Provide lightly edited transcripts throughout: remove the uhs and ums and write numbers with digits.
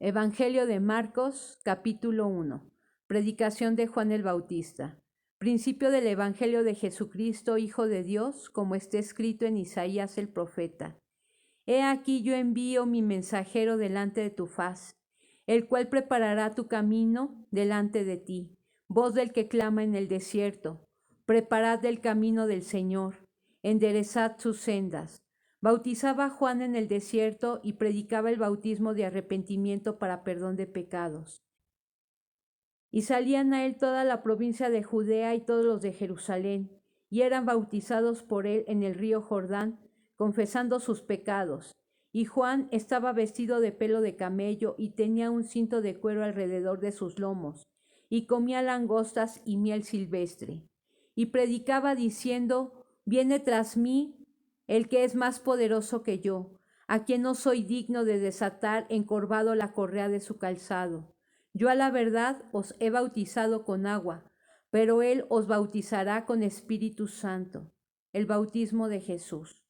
Evangelio de Marcos, capítulo 1. Predicación de Juan el Bautista. Principio del Evangelio de Jesucristo, Hijo de Dios, como está escrito en Isaías el profeta. He aquí yo envío mi mensajero delante de tu faz, el cual preparará tu camino delante de ti. Voz del que clama en el desierto, preparad el camino del Señor, enderezad sus sendas. Bautizaba Juan en el desierto y predicaba el bautismo de arrepentimiento para perdón de pecados. Y salían a él toda la provincia de Judea y todos los de Jerusalén, y eran bautizados por él en el río Jordán, confesando sus pecados. Y Juan estaba vestido de pelo de camello y tenía un cinto de cuero alrededor de sus lomos, y comía langostas y miel silvestre. Y predicaba diciendo: Viene tras mí el que es más poderoso que yo, a quien no soy digno de desatar encorvado la correa de su calzado. Yo a la verdad os he bautizado con agua, pero él os bautizará con Espíritu Santo. El bautismo de Jesús.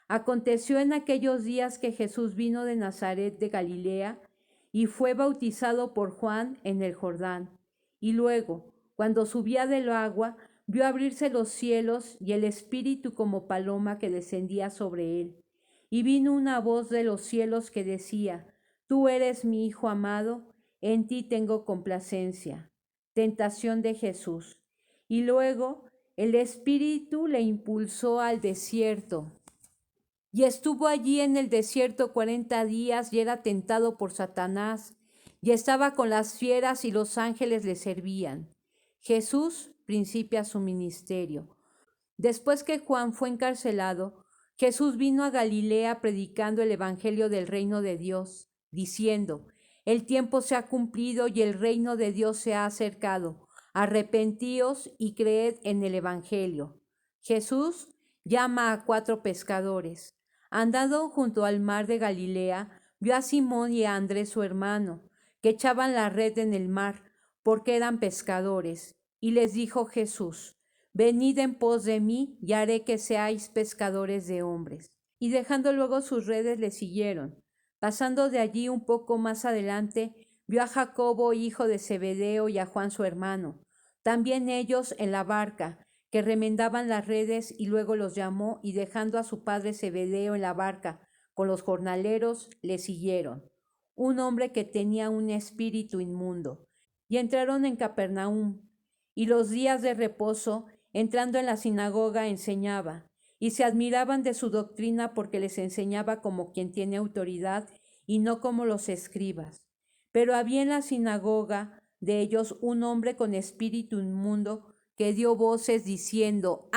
Aconteció en aquellos días que Jesús vino de Nazaret de Galilea y fue bautizado por Juan en el Jordán. Y luego, cuando subía del agua, vio abrirse los cielos y el Espíritu como paloma que descendía sobre él. Y vino una voz de los cielos que decía: Tú eres mi Hijo amado, en ti tengo complacencia. Tentación de Jesús. Y luego el Espíritu le impulsó al desierto. Y estuvo allí en el desierto 40 días y era tentado por Satanás, y estaba con las fieras y los ángeles le servían. Jesús principia su ministerio. Después que Juan fue encarcelado, Jesús vino a Galilea predicando el evangelio del reino de Dios, diciendo: El tiempo se ha cumplido y el reino de Dios se ha acercado. Arrepentíos y creed en el evangelio. Jesús llama a 4 pescadores. Andando junto al mar de Galilea, vio a Simón y a Andrés su hermano, que echaban la red en el mar, porque eran pescadores. Y les dijo Jesús: Venid en pos de mí, y haré que seáis pescadores de hombres. Y dejando luego sus redes le siguieron. Pasando de allí un poco más adelante, vio a Jacobo, hijo de Zebedeo, y a Juan su hermano, también ellos en la barca, que remendaban las redes, y luego los llamó, y dejando a su padre Zebedeo en la barca con los jornaleros, le siguieron. Un hombre que tenía un espíritu inmundo. Y entraron en Capernaum, y los días de reposo, entrando en la sinagoga, enseñaba, y se admiraban de su doctrina porque les enseñaba como quien tiene autoridad y no como los escribas. Pero había en la sinagoga de ellos un hombre con espíritu inmundo que dio voces diciendo: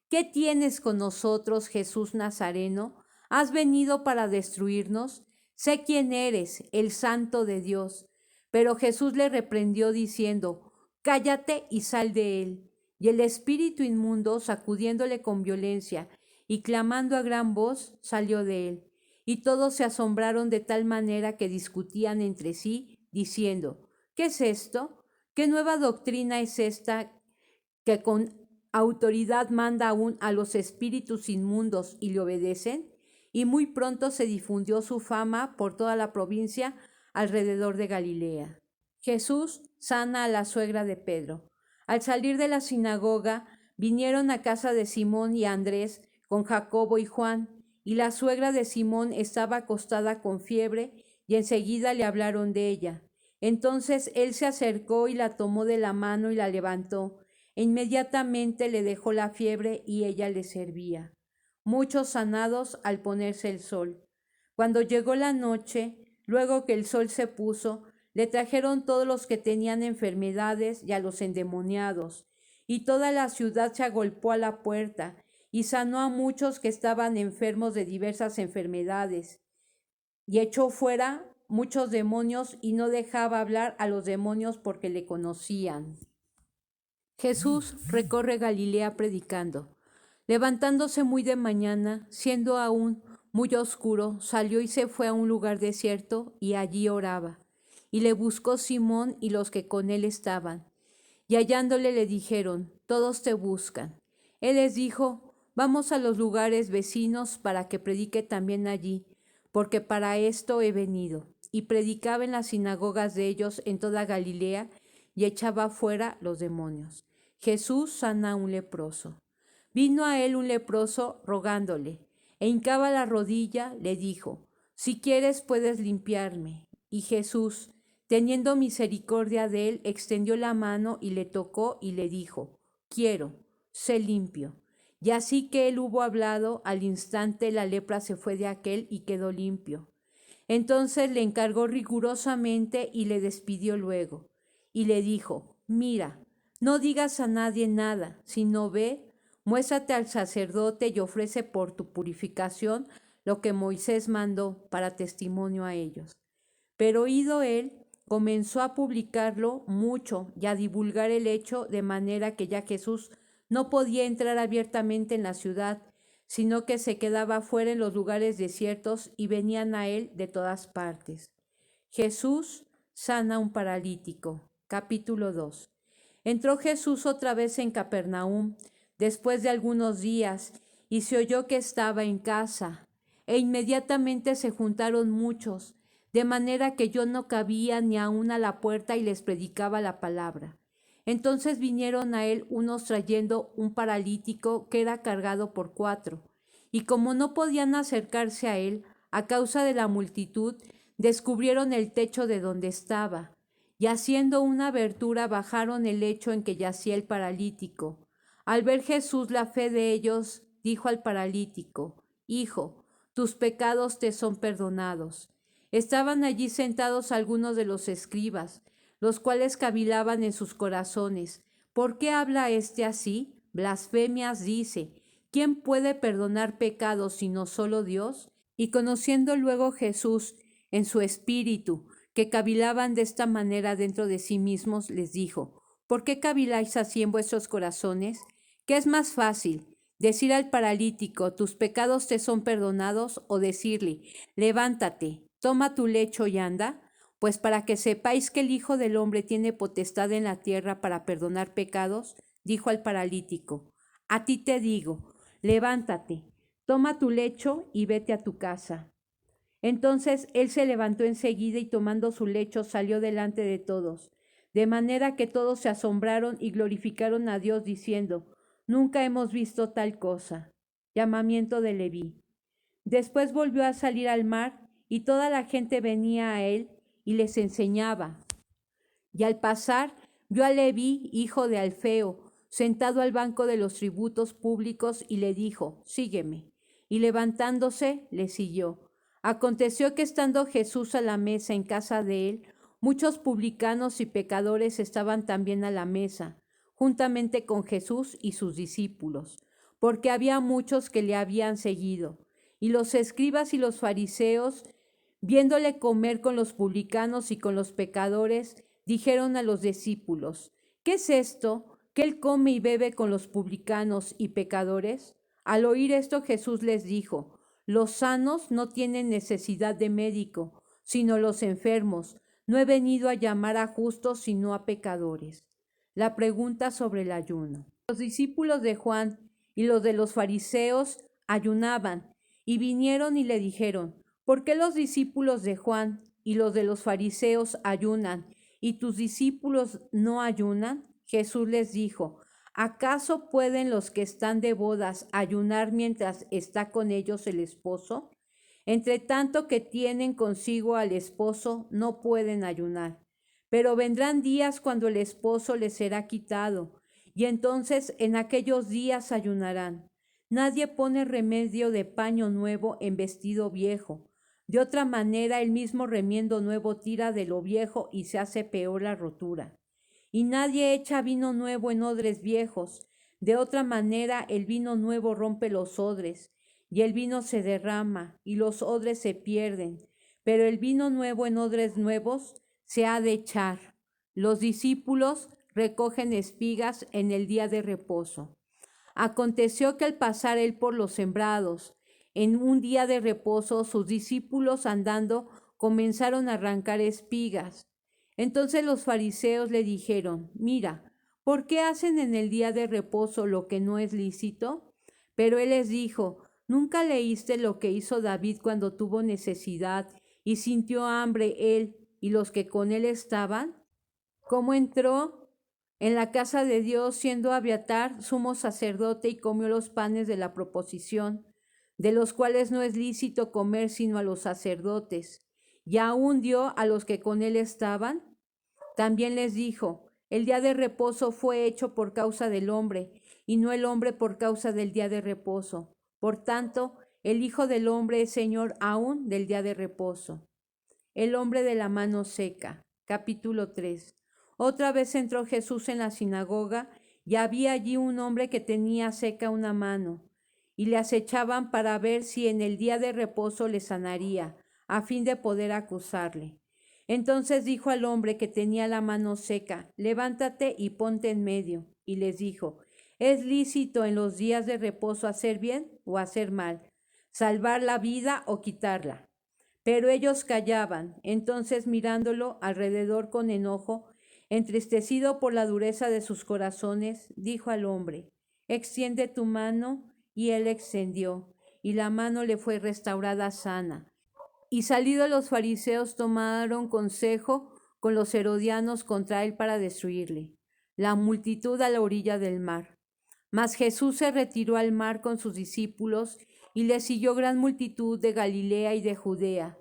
¿Qué tienes con nosotros, Jesús Nazareno? ¿Has venido para destruirnos? Sé quién eres, el Santo de Dios. Pero Jesús le reprendió diciendo: Cállate y sal de él. Y el espíritu inmundo, sacudiéndole con violencia y clamando a gran voz, salió de él. Y todos se asombraron de tal manera que discutían entre sí, diciendo: ¿Qué es esto? ¿Qué nueva doctrina es esta que con autoridad manda aún a los espíritus inmundos y le obedecen? Y muy pronto se difundió su fama por toda la provincia alrededor de Galilea. Jesús sana a la suegra de Pedro. Al salir de la sinagoga, vinieron a casa de Simón y Andrés con Jacobo y Juan, y la suegra de Simón estaba acostada con fiebre, y enseguida le hablaron de ella. Entonces él se acercó y la tomó de la mano y la levantó, e inmediatamente le dejó la fiebre y ella le servía. Muchos sanados al ponerse el sol. Cuando llegó la noche, luego que el sol se puso, le trajeron todos los que tenían enfermedades y a los endemoniados, y toda la ciudad se agolpó a la puerta, y sanó a muchos que estaban enfermos de diversas enfermedades, y echó fuera muchos demonios, y no dejaba hablar a los demonios porque le conocían. Jesús recorre Galilea predicando. Levantándose muy de mañana, siendo aún muy oscuro, salió y se fue a un lugar desierto, y allí oraba. Y le buscó Simón y los que con él estaban. Y hallándole le dijeron: Todos te buscan. Él les dijo: Vamos a los lugares vecinos para que predique también allí, porque para esto he venido. y predicaba en las sinagogas de ellos en toda Galilea y echaba fuera los demonios. Jesús sana a un leproso. Vino a él un leproso rogándole, e hincaba la rodilla, le dijo: Si quieres puedes limpiarme. Y Jesús, teniendo misericordia de él, extendió la mano y le tocó y le dijo: Quiero, sé limpio. Y así que él hubo hablado, al instante la lepra se fue de aquél y quedó limpio. Entonces le encargó rigurosamente y le despidió luego. Y le dijo: Mira, no digas a nadie nada, sino ve, muéstrate al sacerdote y ofrece por tu purificación lo que Moisés mandó para testimonio a ellos. Pero oído él, comenzó a publicarlo mucho y a divulgar el hecho, de manera que ya Jesús no podía entrar abiertamente en la ciudad, sino que se quedaba fuera en los lugares desiertos y venían a él de todas partes. Jesús sana a un paralítico. Capítulo 2. Entró Jesús otra vez en Capernaum, después de algunos días, y se oyó que estaba en casa. E inmediatamente se juntaron muchos, de manera que yo no cabía ni aun a la puerta y les predicaba la palabra. Entonces vinieron a él unos trayendo un paralítico que era cargado por 4, y como no podían acercarse a él, a causa de la multitud, descubrieron el techo de donde estaba, y haciendo una abertura bajaron el lecho en que yacía el paralítico. Al ver Jesús la fe de ellos, dijo al paralítico: Hijo, tus pecados te son perdonados. Estaban allí sentados algunos de los escribas, los cuales cavilaban en sus corazones: ¿Por qué habla éste así? Blasfemias dice. ¿Quién puede perdonar pecados sino solo Dios? Y conociendo luego Jesús en su espíritu que cavilaban de esta manera dentro de sí mismos, les dijo: ¿Por qué caviláis así en vuestros corazones? ¿Qué es más fácil, decir al paralítico: tus pecados te son perdonados, o decirle: levántate, toma tu lecho y anda? Pues para que sepáis que el Hijo del Hombre tiene potestad en la tierra para perdonar pecados, dijo al paralítico: a ti te digo, levántate, toma tu lecho y vete a tu casa. Entonces él se levantó enseguida y tomando su lecho salió delante de todos, de manera que todos se asombraron y glorificaron a Dios diciendo: Nunca hemos visto tal cosa. Llamamiento de Leví. Después volvió a salir al mar y toda la gente venía a él y les enseñaba. Y al pasar vio a Leví, hijo de Alfeo, sentado al banco de los tributos públicos, y le dijo: Sígueme. Y levantándose, le siguió. Aconteció que estando Jesús a la mesa en casa de él, muchos publicanos y pecadores estaban también a la mesa, juntamente con Jesús y sus discípulos, porque había muchos que le habían seguido. Y los escribas y los fariseos, viéndole comer con los publicanos y con los pecadores, dijeron a los discípulos: ¿Qué es esto, que él come y bebe con los publicanos y pecadores? Al oír esto, Jesús les dijo: Los sanos no tienen necesidad de médico, sino los enfermos. No he venido a llamar a justos, sino a pecadores. La pregunta sobre el ayuno. Los discípulos de Juan y los de los fariseos ayunaban, y vinieron y le dijeron: ¿Por qué los discípulos de Juan y los de los fariseos ayunan, y tus discípulos no ayunan? Jesús les dijo: ¿Acaso pueden los que están de bodas ayunar mientras está con ellos el esposo? Entre tanto que tienen consigo al esposo, no pueden ayunar. Pero vendrán días cuando el esposo les será quitado, y entonces en aquellos días ayunarán. Nadie pone remedio de paño nuevo en vestido viejo. De otra manera, el mismo remiendo nuevo tira de lo viejo y se hace peor la rotura. Y nadie echa vino nuevo en odres viejos. De otra manera, el vino nuevo rompe los odres, y el vino se derrama, y los odres se pierden. Pero el vino nuevo en odres nuevos se ha de echar. Los discípulos recogen espigas en el día de reposo. Aconteció que al pasar él por los sembrados, en un día de reposo, sus discípulos andando comenzaron a arrancar espigas. Entonces los fariseos le dijeron: Mira, ¿por qué hacen en el día de reposo lo que no es lícito? Pero él les dijo: ¿Nunca leíste lo que hizo David cuando tuvo necesidad y sintió hambre él y los que con él estaban, ¿cómo entró en la casa de Dios siendo Abiatar sumo sacerdote y comió los panes de la proposición, de los cuales no es lícito comer sino a los sacerdotes, y aún dio a los que con él estaban? También les dijo, el día de reposo fue hecho por causa del hombre, y no el hombre por causa del día de reposo. Por tanto, el Hijo del Hombre es Señor aún del día de reposo. El hombre de la mano seca. Capítulo 3. Otra vez entró Jesús en la sinagoga, y había allí un hombre que tenía seca una mano, y le acechaban para ver si en el día de reposo le sanaría, a fin de poder acusarle. Entonces dijo al hombre que tenía la mano seca, levántate y ponte en medio. Y les dijo, ¿es lícito en los días de reposo hacer bien o hacer mal, salvar la vida o quitarla? Pero ellos callaban. Entonces mirándolo alrededor con enojo, entristecido por la dureza de sus corazones, dijo al hombre, extiende tu mano, y él extendió, y la mano le fue restaurada sana. Y salidos los fariseos tomaron consejo con los herodianos contra él para destruirle. La multitud a la orilla del mar. Mas Jesús se retiró al mar con sus discípulos, y le siguió gran multitud de Galilea y de Judea,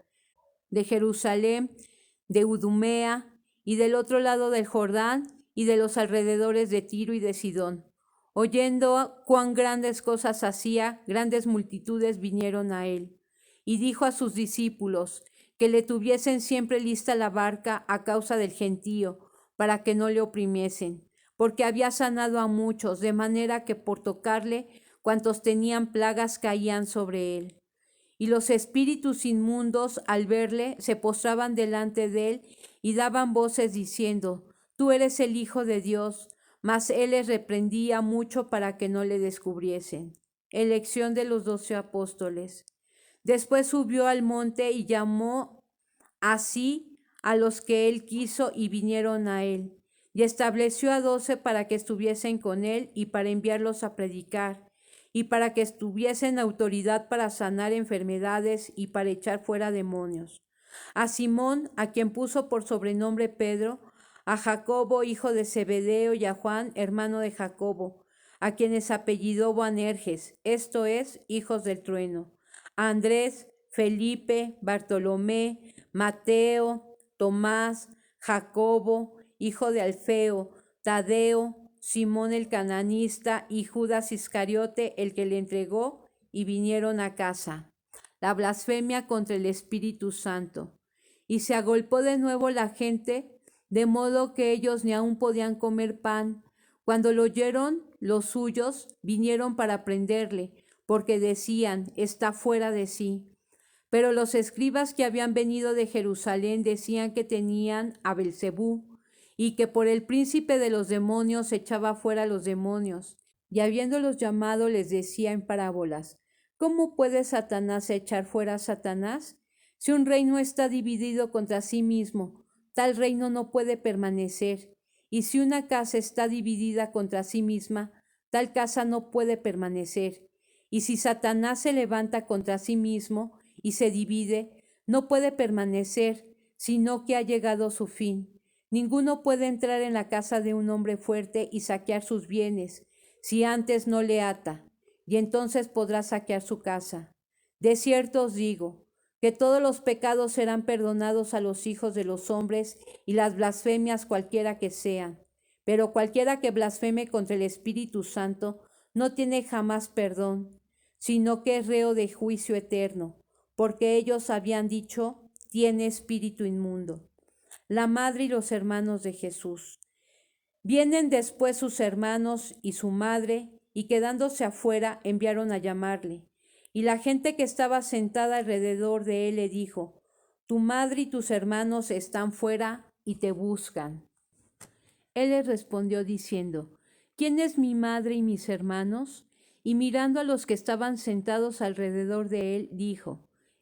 de Jerusalén, de Idumea, y del otro lado del Jordán, y de los alrededores de Tiro y de Sidón. Oyendo cuán grandes cosas hacía, grandes multitudes vinieron a él. Y dijo a sus discípulos que le tuviesen siempre lista la barca a causa del gentío, para que no le oprimiesen, porque había sanado a muchos, de manera que por tocarle, cuantos tenían plagas caían sobre él. Y los espíritus inmundos, al verle, se postraban delante de él y daban voces diciendo, tú eres el Hijo de Dios. Mas él les reprendía mucho para que no le descubriesen. Elección de los 12 apóstoles. Después subió al monte y llamó así a los que él quiso y vinieron a él. Y estableció a 12 para que estuviesen con él y para enviarlos a predicar, y para que tuviesen autoridad para sanar enfermedades y para echar fuera demonios. A Simón, a quien puso por sobrenombre Pedro, a Jacobo, hijo de Zebedeo, y a Juan, hermano de Jacobo, a quienes apellidó Boanerges, esto es, hijos del trueno, a Andrés, Felipe, Bartolomé, Mateo, Tomás, Jacobo, hijo de Alfeo, Tadeo, Simón el cananista y Judas Iscariote, el que le entregó, y vinieron a casa. La blasfemia contra el Espíritu Santo. Y se agolpó de nuevo la gente, de modo que ellos ni aún podían comer pan. Cuando lo oyeron, los suyos vinieron para prenderle, porque decían, está fuera de sí. Pero los escribas que habían venido de Jerusalén decían que tenían a Belcebú, y que por el príncipe de los demonios echaba fuera los demonios. Y habiéndolos llamado les decía en parábolas, ¿cómo puede Satanás echar fuera a Satanás? Si un reino está dividido contra sí mismo, tal reino no puede permanecer. Y si una casa está dividida contra sí misma, tal casa no puede permanecer. Y si Satanás se levanta contra sí mismo y se divide, no puede permanecer, sino que ha llegado su fin. Ninguno puede entrar en la casa de un hombre fuerte y saquear sus bienes, si antes no le ata, y entonces podrá saquear su casa. De cierto os digo, que todos los pecados serán perdonados a los hijos de los hombres y las blasfemias cualquiera que sean. Pero cualquiera que blasfeme contra el Espíritu Santo no tiene jamás perdón, sino que es reo de juicio eterno, porque ellos habían dicho, tiene espíritu inmundo. La madre y los hermanos de Jesús. Vienen después sus hermanos y su madre, y quedándose afuera, enviaron a llamarle. Y la gente que estaba sentada alrededor de él le dijo, tu madre y tus hermanos están fuera y te buscan. Él les respondió diciendo, ¿quién es mi madre y mis hermanos? Y mirando a los que estaban sentados alrededor de él, dijo,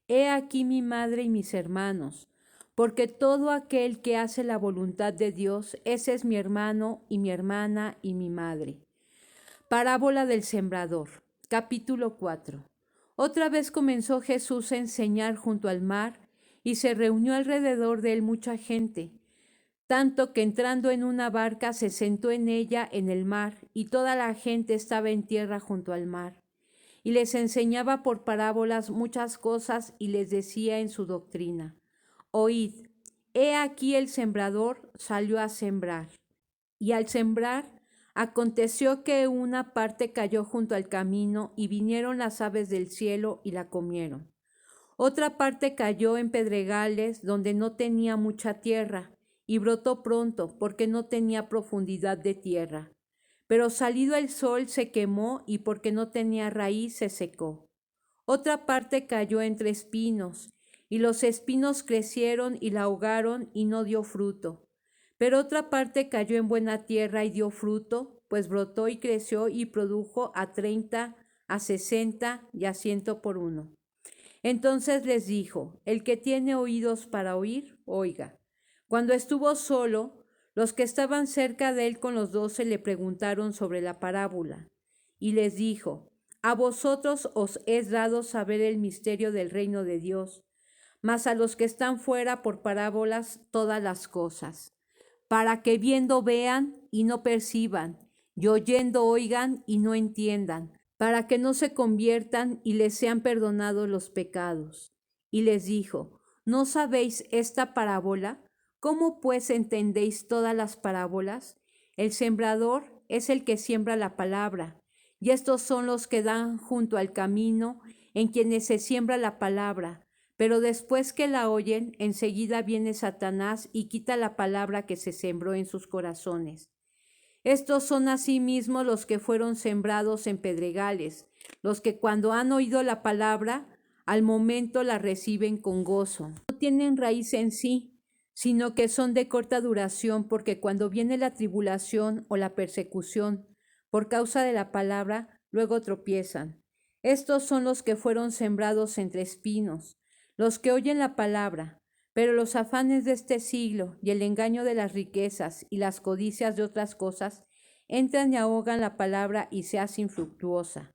he aquí mi madre y mis hermanos, porque todo aquel que hace la voluntad de Dios, ese es mi hermano y mi hermana y mi madre. Parábola del sembrador. Capítulo 4. Otra vez comenzó Jesús a enseñar junto al mar, y se reunió alrededor de él mucha gente, tanto que entrando en una barca se sentó en ella en el mar, y toda la gente estaba en tierra junto al mar. Y les enseñaba por parábolas muchas cosas y les decía en su doctrina: Oíd, he aquí el sembrador salió a sembrar. Y al sembrar, aconteció que una parte cayó junto al camino, y vinieron las aves del cielo y la comieron. Otra parte cayó en pedregales, donde no tenía mucha tierra, y brotó pronto, porque no tenía profundidad de tierra. Pero salido el sol se quemó, y porque no tenía raíz se secó. Otra parte cayó entre espinos, y los espinos crecieron y la ahogaron, y no dio fruto. Pero otra parte cayó en buena tierra y dio fruto, pues brotó y creció y produjo a 30, a 60 y a 100 por uno. Entonces les dijo: el que tiene oídos para oír, oiga. Cuando estuvo solo, los que estaban cerca de él con los 12 le preguntaron sobre la parábola. Y les dijo: a vosotros os es dado saber el misterio del reino de Dios, mas a los que están fuera por parábolas todas las cosas, para que viendo vean y no perciban, y oyendo oigan y no entiendan, para que no se conviertan y les sean perdonados los pecados. Y les dijo: ¿no sabéis esta parábola? ¿Cómo pues entendéis todas las parábolas? El sembrador es el que siembra la palabra, y estos son los que dan junto al camino, en quienes se siembra la palabra. Pero después que la oyen, enseguida viene Satanás y quita la palabra que se sembró en sus corazones. Estos son asimismo los que fueron sembrados en pedregales, los que cuando han oído la palabra, al momento la reciben con gozo. No tienen raíz en sí, sino que son de corta duración, porque cuando viene la tribulación o la persecución por causa de la palabra, luego tropiezan. Estos son los que fueron sembrados entre espinos, los que oyen la palabra, pero los afanes de este siglo y el engaño de las riquezas y las codicias de otras cosas entran y ahogan la palabra y se hace infructuosa.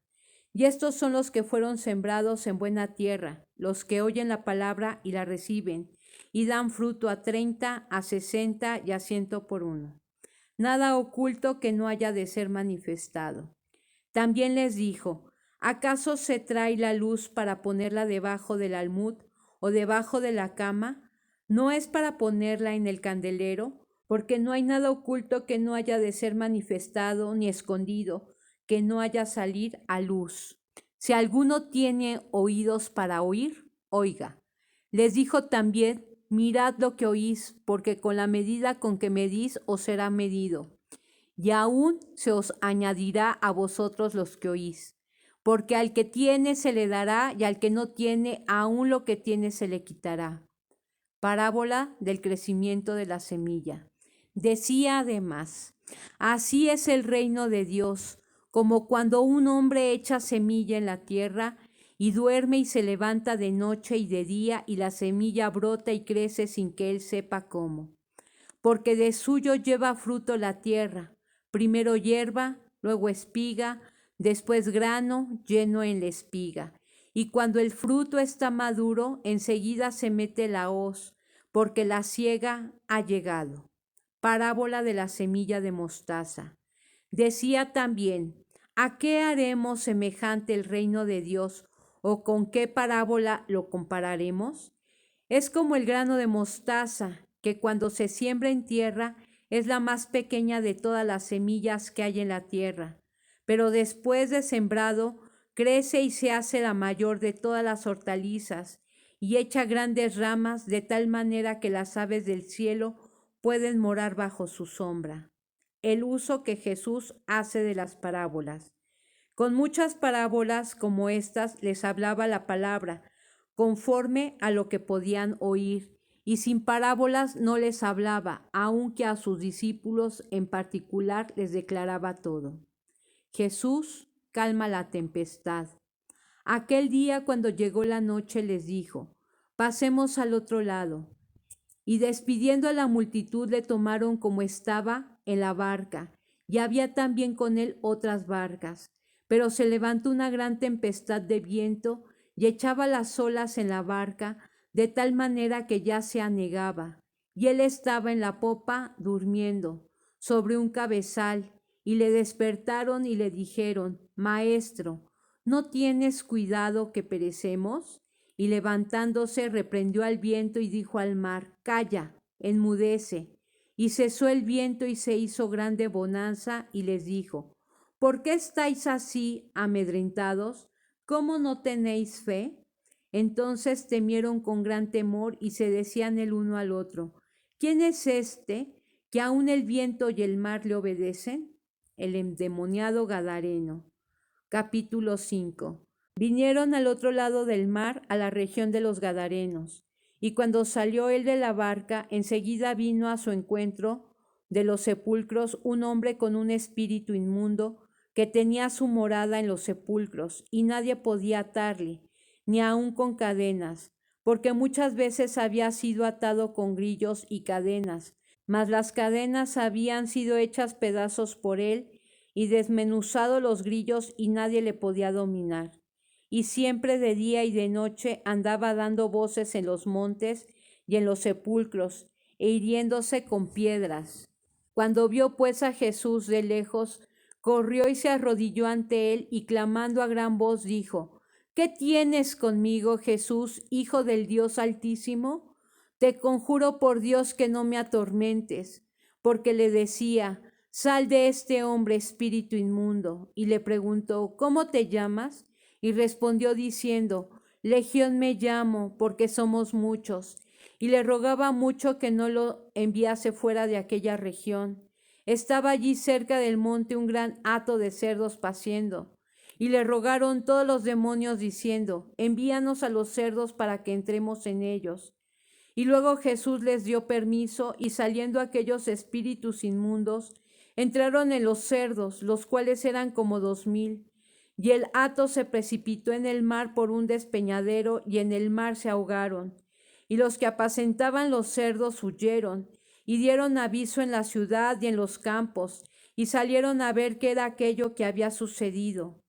Y estos son los que fueron sembrados en buena tierra, los que oyen la palabra y la reciben, y dan fruto a 30, a 60 y a 100 por uno. Nada oculto que no haya de ser manifestado. También les dijo: ¿acaso se trae la luz para ponerla debajo del almud o debajo de la cama? ¿No es para ponerla en el candelero? Porque no hay nada oculto que no haya de ser manifestado, ni escondido, que no haya salir a luz. Si alguno tiene oídos para oír, oiga. Les dijo también: mirad lo que oís, porque con la medida con que medís os será medido, y aún se os añadirá a vosotros los que oís. Porque al que tiene se le dará, y al que no tiene, aún lo que tiene se le quitará. Parábola del crecimiento de la semilla. Decía además: así es el reino de Dios, como cuando un hombre echa semilla en la tierra, y duerme y se levanta de noche y de día, y la semilla brota y crece sin que él sepa cómo. Porque de suyo lleva fruto la tierra, primero hierba, luego espiga, después grano lleno en la espiga. Y cuando el fruto está maduro, enseguida se mete la hoz, porque la siega ha llegado. Parábola de la semilla de mostaza. Decía también: ¿a qué haremos semejante el reino de Dios, o con qué parábola lo compararemos? Es como el grano de mostaza, que cuando se siembra en tierra es la más pequeña de todas las semillas que hay en la tierra, pero después de sembrado crece y se hace la mayor de todas las hortalizas, y echa grandes ramas de tal manera que las aves del cielo pueden morar bajo su sombra. El uso que Jesús hace de las parábolas. Con muchas parábolas como estas les hablaba la palabra, conforme a lo que podían oír, y sin parábolas no les hablaba, aunque a sus discípulos en particular les declaraba todo. Jesús calma la tempestad. Aquel día, cuando llegó la noche, les dijo: pasemos al otro lado. Y despidiendo a la multitud, le tomaron como estaba en la barca, y había también con él otras barcas. Pero se levantó una gran tempestad de viento, y echaba las olas en la barca, de tal manera que ya se anegaba, y él estaba en la popa durmiendo, sobre un cabezal, y le despertaron y le dijeron: Maestro, ¿no tienes cuidado que perecemos? Y levantándose reprendió al viento y dijo al mar: Calla, enmudece. Y cesó el viento y se hizo grande bonanza, y les dijo: ¿Por qué estáis así amedrentados? ¿Cómo no tenéis fe? Entonces temieron con gran temor y se decían el uno al otro: ¿Quién es este que aun el viento y el mar le obedecen? El endemoniado Gadareno. Capítulo 5. Vinieron al otro lado del mar, a la región de los Gadarenos. Y cuando salió él de la barca, enseguida vino a su encuentro de los sepulcros un hombre con un espíritu inmundo, que tenía su morada en los sepulcros, y nadie podía atarle, ni aun con cadenas, porque muchas veces había sido atado con grillos y cadenas, mas las cadenas habían sido hechas pedazos por él, y desmenuzado los grillos, y nadie le podía dominar. Y siempre de día y de noche andaba dando voces en los montes y en los sepulcros, e hiriéndose con piedras. Cuando vio pues a Jesús de lejos, corrió y se arrodilló ante él, y clamando a gran voz dijo: ¿Qué tienes conmigo, Jesús, Hijo del Dios Altísimo? Te conjuro por Dios que no me atormentes. Porque le decía: Sal de este hombre, espíritu inmundo. Y le preguntó: ¿Cómo te llamas? Y respondió diciendo: Legión me llamo, porque somos muchos. Y le rogaba mucho que no lo enviase fuera de aquella región. Estaba allí cerca del monte un gran hato de cerdos paciendo. Y le rogaron todos los demonios diciendo: Envíanos a los cerdos para que entremos en ellos. Y luego Jesús les dio permiso, y saliendo aquellos espíritus inmundos, entraron en los cerdos, los cuales eran como 2000. Y el hato se precipitó en el mar por un despeñadero, y en el mar se ahogaron. Y los que apacentaban los cerdos huyeron, y dieron aviso en la ciudad y en los campos, y salieron a ver qué era aquello que había sucedido.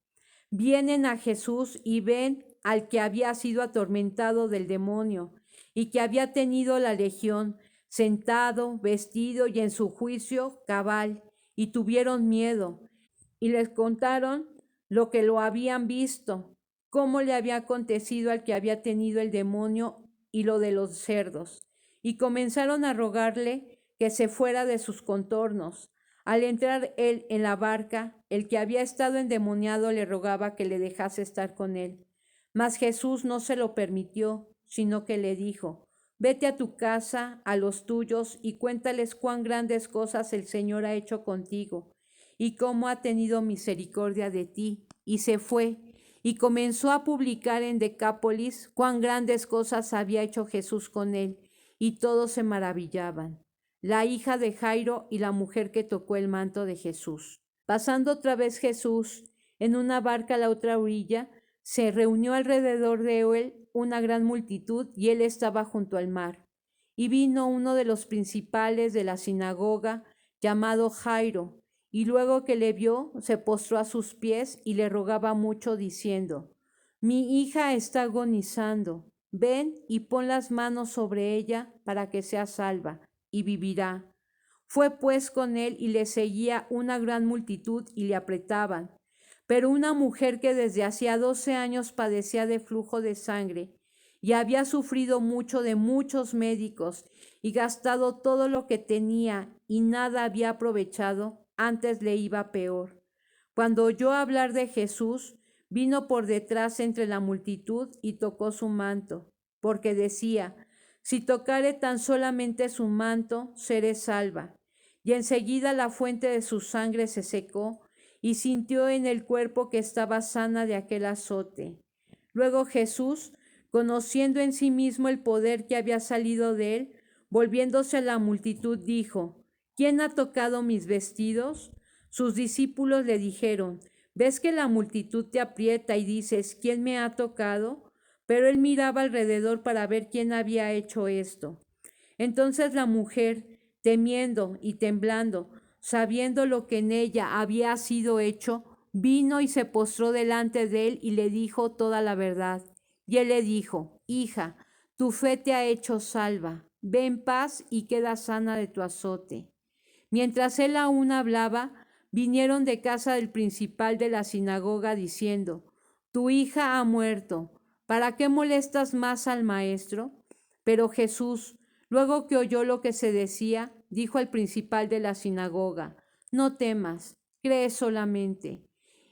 Vienen a Jesús y ven al que había sido atormentado del demonio, y que había tenido la legión, sentado, vestido y en su juicio cabal, y tuvieron miedo, y les contaron lo que lo habían visto, cómo le había acontecido al que había tenido el demonio y lo de los cerdos, y comenzaron a rogarle que se fuera de sus contornos. Al entrar él en la barca, el que había estado endemoniado le rogaba que le dejase estar con él. Mas Jesús no se lo permitió, sino que le dijo: Vete a tu casa, a los tuyos, y cuéntales cuán grandes cosas el Señor ha hecho contigo, y cómo ha tenido misericordia de ti. Y se fue, y comenzó a publicar en Decápolis cuán grandes cosas había hecho Jesús con él, y todos se maravillaban. La hija de Jairo y la mujer que tocó el manto de Jesús. Pasando otra vez Jesús en una barca a la otra orilla, se reunió alrededor de él una gran multitud, y él estaba junto al mar. Y vino uno de los principales de la sinagoga, llamado Jairo, y luego que le vio, se postró a sus pies y le rogaba mucho, diciendo: Mi hija está agonizando, ven y pon las manos sobre ella para que sea salva, y vivirá. Fue pues con él, y le seguía una gran multitud, y le apretaban. Pero una mujer que desde hacía 12 años padecía de flujo de sangre, y había sufrido mucho de muchos médicos, y gastado todo lo que tenía, y nada había aprovechado, antes le iba peor. Cuando oyó hablar de Jesús, vino por detrás entre la multitud y tocó su manto, porque decía: Si tocare tan solamente su manto, seré salva. Y enseguida la fuente de su sangre se secó, y sintió en el cuerpo que estaba sana de aquel azote. Luego Jesús, conociendo en sí mismo el poder que había salido de él, volviéndose a la multitud, dijo: ¿Quién ha tocado mis vestidos? Sus discípulos le dijeron: ¿Ves que la multitud te aprieta y dices: ¿Quién me ha tocado? Pero él miraba alrededor para ver quién había hecho esto. Entonces la mujer, temiendo y temblando, sabiendo lo que en ella había sido hecho, vino y se postró delante de él y le dijo toda la verdad. Y él le dijo: Hija, Tu fe te ha hecho salva. Ve en paz y queda sana de tu azote. Mientras él aún hablaba, vinieron de casa del principal de la sinagoga diciendo, tu hija ha muerto. ¿Para qué molestas más al maestro? Pero Jesús, luego que oyó lo que se decía, dijo al principal de la sinagoga, no temas, cree solamente.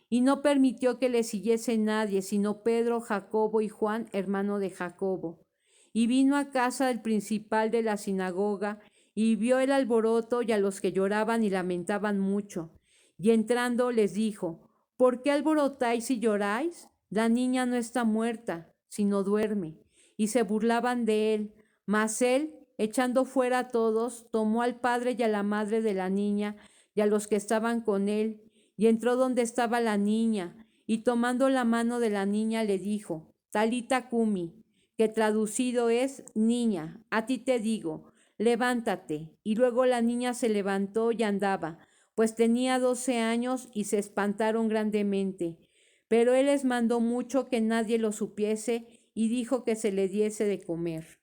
Y no permitió que le siguiese nadie, sino Pedro, Jacobo y Juan, hermano de Jacobo. Y vino a casa del principal de la sinagoga, y vio el alboroto y a los que lloraban y lamentaban mucho. Y entrando les dijo, ¿por qué alborotáis y lloráis? La niña no está muerta, sino duerme. Y se burlaban de él. Mas él, echando fuera a todos, tomó al padre y a la madre de la niña y a los que estaban con él, y entró donde estaba la niña, y tomando la mano de la niña le dijo, Talita cumi, que traducido es, niña, a ti te digo, levántate. Y luego la niña se levantó y andaba, pues tenía 12 años, y se espantaron grandemente. Pero él les mandó mucho que nadie lo supiese, y dijo que se le diese de comer.